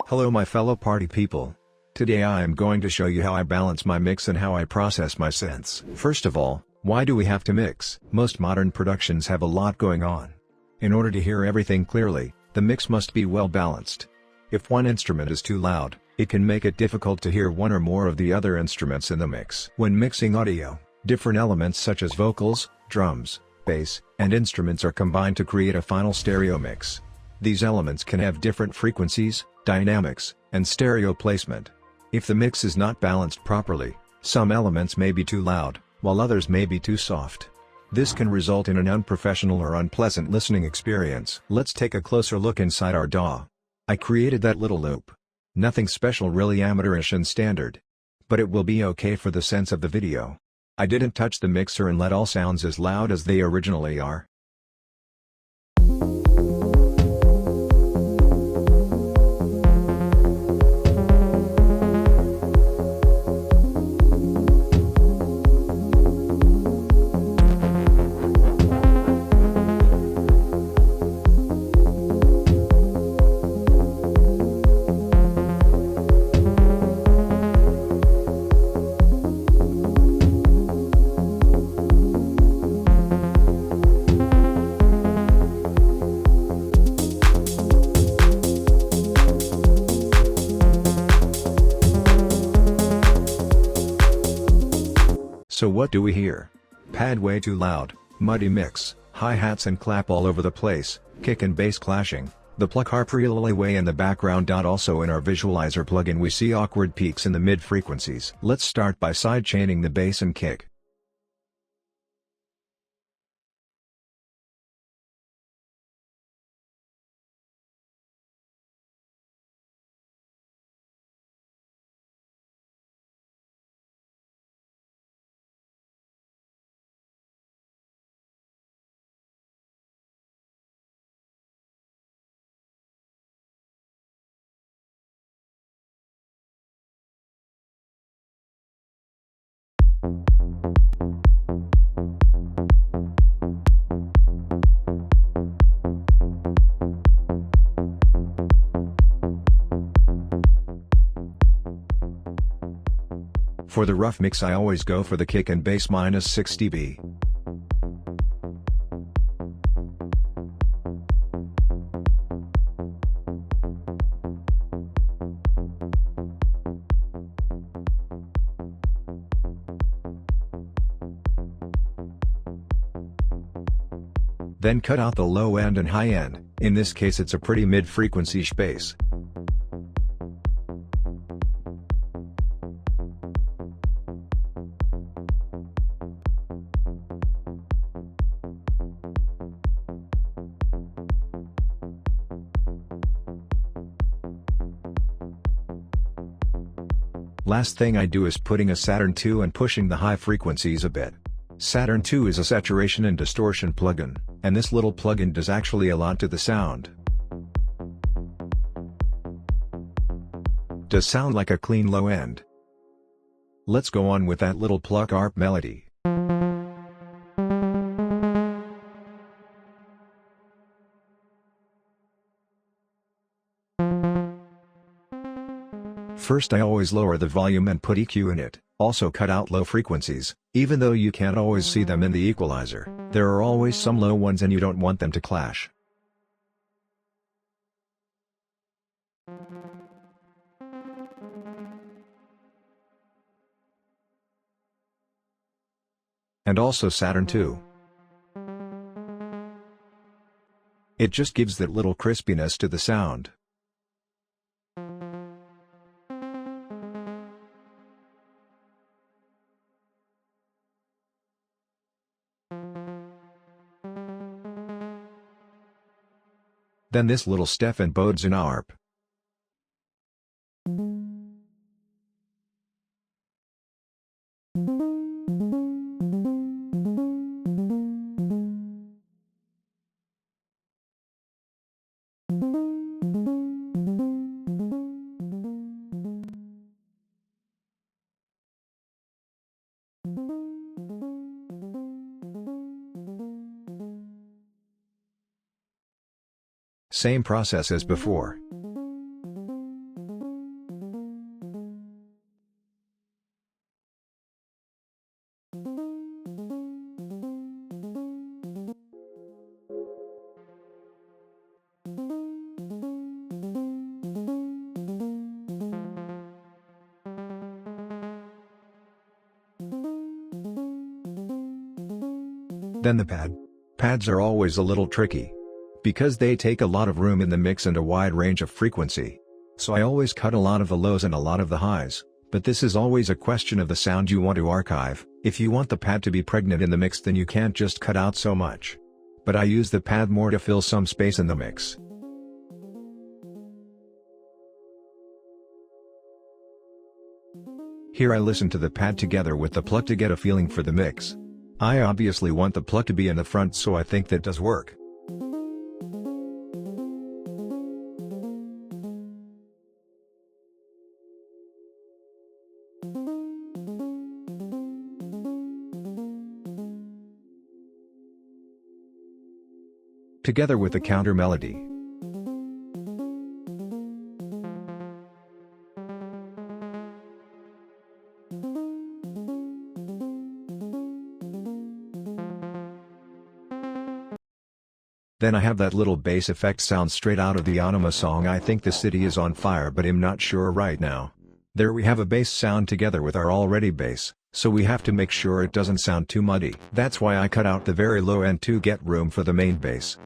Hello my fellow party people. Today I am going to show you how I balance my mix and how I process my synths. First of all, why do we have to mix? Most modern productions have a lot going on. In order to hear everything clearly, the mix must be well balanced. If one instrument is too loud, it can make it difficult to hear one or more of the other instruments in the mix. When mixing audio, different elements such as vocals, drums, bass, and instruments are combined to create a final stereo mix. These elements can have different frequencies, dynamics, and stereo placement. If the mix is not balanced properly, some elements may be too loud, while others may be too soft. This can result in an unprofessional or unpleasant listening experience. Let's take a closer look inside our DAW. I created that little loop. Nothing special, really amateurish and standard. But it will be okay for the sense of the video. I didn't touch the mixer and let all sounds as loud as they originally are. So what do we hear? Pad way too loud, muddy mix, hi-hats and clap all over the place, kick and bass clashing, the pluck harp really way in the background. Also in our visualizer plugin we see awkward peaks in the mid frequencies. Let's start by sidechaining the bass and kick. For the rough mix I always go for the kick and bass -6 dB. Then cut out the low end and high end, in this case it's a pretty mid-frequency space. Last thing I do is putting a Saturn II and pushing the high frequencies a bit. Saturn II is a saturation and distortion plugin, and this little plugin does actually a lot to the sound. Does sound like a clean low end. Let's go on with that little pluck harp melody. First I always lower the volume and put EQ in it, also cut out low frequencies, even though you can't always see them in the equalizer, there are always some low ones and you don't want them to clash. And also Saturn II. It just gives that little crispiness to the sound. Then this little Stefan Bodzin harp. Same process as before. Then the pad. Pads are always a little tricky, because they take a lot of room in the mix and a wide range of frequency. So I always cut a lot of the lows and a lot of the highs, but this is always a question of the sound you want to archive. If you want the pad to be pregnant in the mix, then you can't just cut out so much. But I use the pad more to fill some space in the mix. Here I listen to the pad together with the plug to get a feeling for the mix. I obviously want the plug to be in the front, so I think that does work. Together with the counter melody. Then I have that little bass effect sound straight out of the Anima song I Think the City Is on Fire, but I'm not sure right now. There we have a bass sound together with our already bass, so we have to make sure it doesn't sound too muddy. That's why I cut out the very low end to get room for the main bass.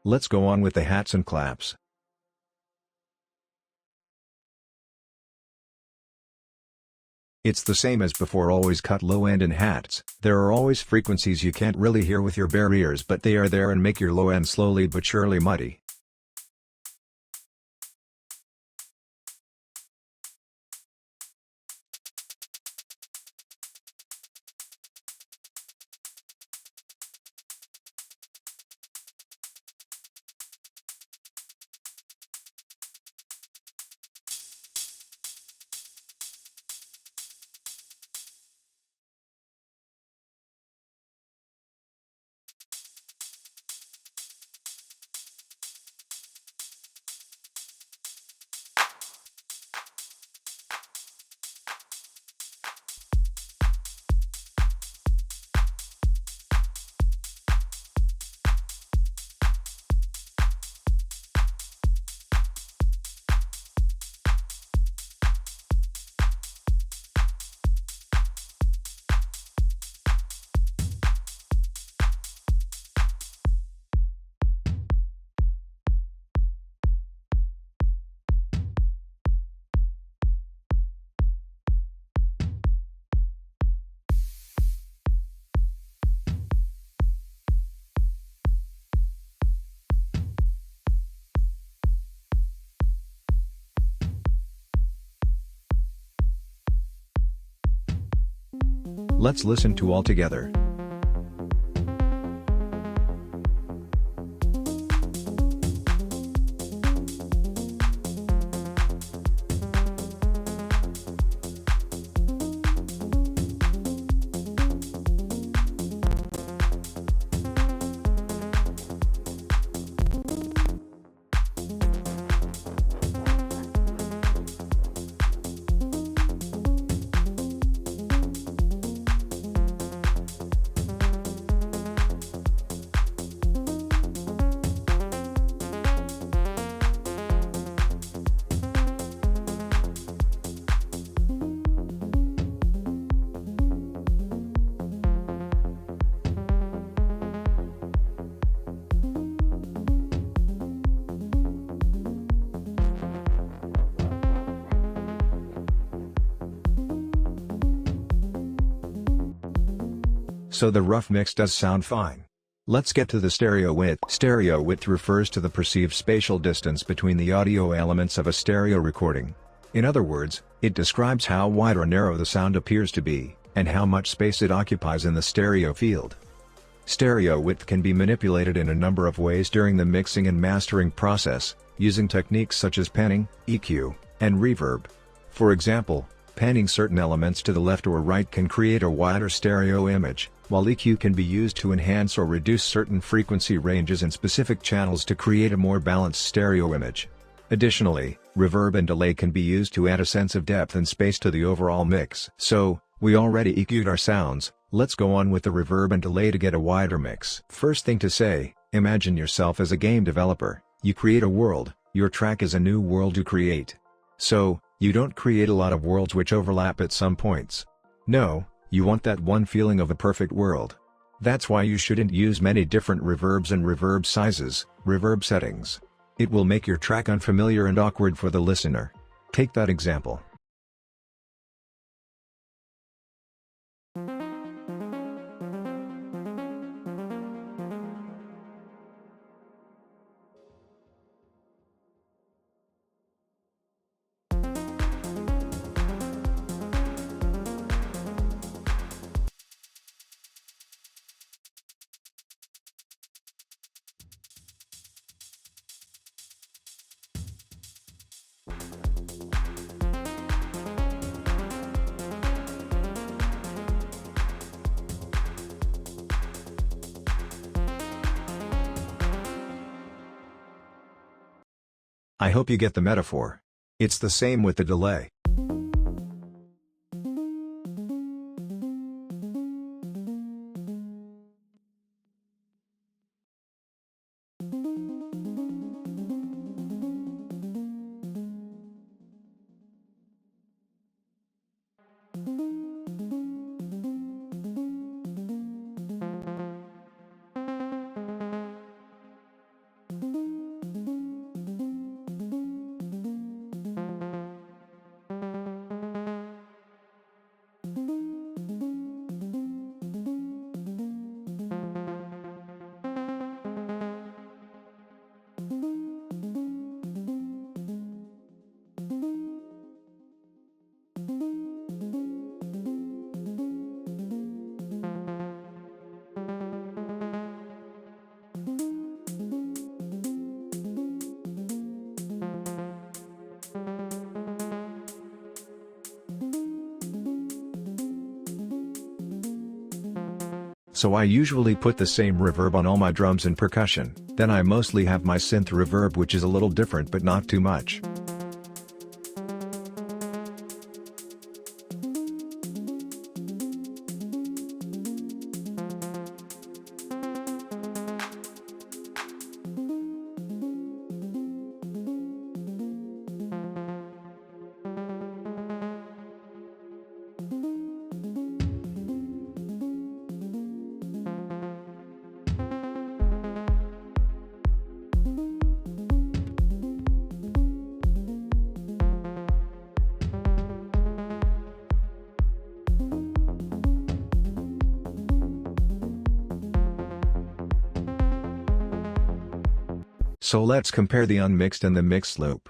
Let's go on with the hats and claps. It's the same as before, always cut low end in hats. There are always frequencies you can't really hear with your bare ears, but they are there and make your low end slowly but surely muddy. Let's listen to all together. So the rough mix does sound fine. Let's get to the stereo width. Stereo width refers to the perceived spatial distance between the audio elements of a stereo recording. In other words, it describes how wide or narrow the sound appears to be, and how much space it occupies in the stereo field. Stereo width can be manipulated in a number of ways during the mixing and mastering process, using techniques such as panning, EQ, and reverb. For example, panning certain elements to the left or right can create a wider stereo image, while EQ can be used to enhance or reduce certain frequency ranges in specific channels to create a more balanced stereo image. Additionally, reverb and delay can be used to add a sense of depth and space to the overall mix. So, we already EQ'd our sounds, let's go on with the reverb and delay to get a wider mix. First thing to say, imagine yourself as a game developer. You create a world, your track is a new world you create. So, you don't create a lot of worlds which overlap at some points. No, you want that one feeling of a perfect world. That's why you shouldn't use many different reverbs and reverb sizes, reverb settings. It will make your track unfamiliar and awkward for the listener. Take that example. I hope you get the metaphor. It's the same with the delay. So I usually put the same reverb on all my drums and percussion, then I mostly have my synth reverb, which is a little different but not too much. So let's compare the unmixed and the mixed loop.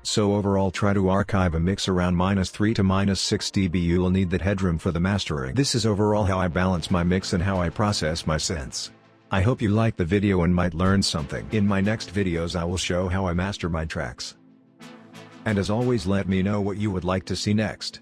So overall, try to archive a mix around -3 to -6 dB. You will need that headroom for the mastering. This is overall how I balance my mix and how I process my synths. I hope you liked the video and might learn something. In my next videos I will show how I master my tracks. And as always, let me know what you would like to see next.